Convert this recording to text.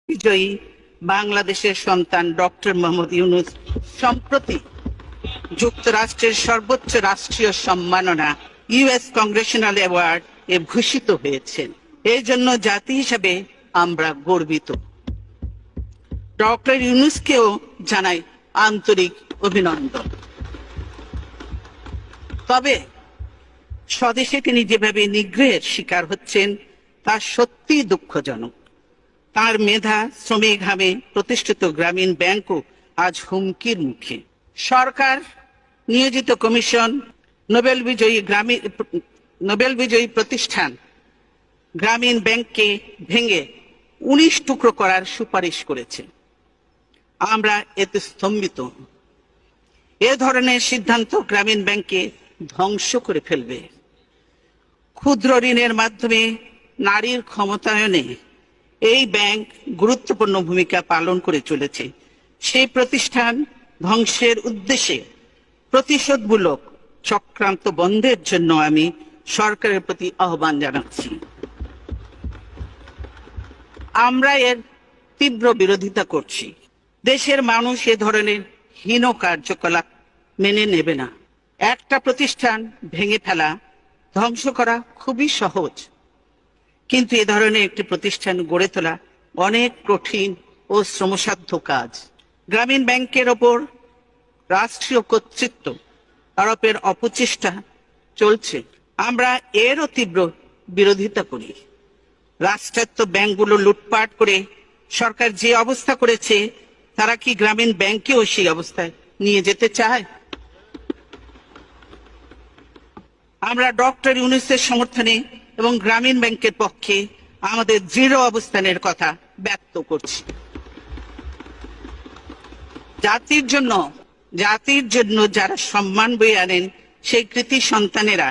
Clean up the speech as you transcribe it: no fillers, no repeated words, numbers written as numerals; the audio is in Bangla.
বিজয়ী বাংলাদেশের সন্তান ডক্টর মোহাম্মদ ইউনূস সম্প্রতি যুক্তরাষ্ট্রের সর্বোচ্চ রাষ্ট্রীয় সম্মাননা ইউএস কংগ্রেশনাল অ্যাওয়ার্ড এ ভূষিত হয়েছেন। এই জন্য জাতি হিসাবে আমরা গর্বিত। ডক্টর ইউনূসকেও জানাই আন্তরিক অভিনন্দন। তবে স্বদেশে তিনি যেভাবে নিগ্রহের শিকার হচ্ছেন তা সত্যিই দুঃখজনক। তার মেধা, শ্রমিক ঘামে প্রতিষ্ঠিত গ্রামীণ ব্যাংকও আজ হুমকির মুখে। সরকার নিয়োজিত কমিশন নোবেল বিজয়ী প্রতিষ্ঠান গ্রামীণ ব্যাংককে ভেঙে 19 টুকরো করার সুপারিশ করেছে। আমরা এতে স্তম্ভিত। এ ধরনের সিদ্ধান্ত গ্রামীণ ব্যাংককে ধ্বংস করে ফেলবে। ক্ষুদ্র ঋণের মাধ্যমে নারীর ক্ষমতায়নে এই ব্যাংক গুরুত্বপূর্ণ ভূমিকা পালন করে চলেছে। সেই প্রতিষ্ঠান ধ্বংসের উদ্দেশ্যে প্রতিশোধমূলক চক্রান্ত বন্ধের জন্য আমি সরকারের প্রতি আহ্বান জানাচ্ছি। আমরা এর তীব্র বিরোধিতা করছি। দেশের মানুষ এ ধরনের হীন কার্যকলাপ মেনে নেবে না। একটা প্রতিষ্ঠান ভেঙে ফেলা, ধ্বংস করা খুবই সহজ, কিন্তু এ ধরনের একটি প্রতিষ্ঠান গড়ে তোলা অনেক কঠিন ও শ্রমসাধ্য কাজ। গ্রামীণ ব্যাংকের ওপর রাষ্ট্রীয় কর্তৃত্ব আরোপের অপচেষ্টা চলছে। আমরা এরও তীব্র বিরোধিতা করি। রাষ্ট্রায়ত্ত ব্যাংকগুলো লুটপাট করে সরকার যে অবস্থা করেছে, তারা কি গ্রামীণ ব্যাংকেও সেই অবস্থায় নিয়ে যেতে চায়? আমরা ডক্টর ইউনূসের সমর্থনে এবং গ্রামীণ ব্যাংকের পক্ষে আমাদের দৃঢ় অবস্থানের কথা ব্যক্ত করছি। জাতির জন্য যারা সম্মান বয়ে আনেন সেই কৃতি সন্তানেরা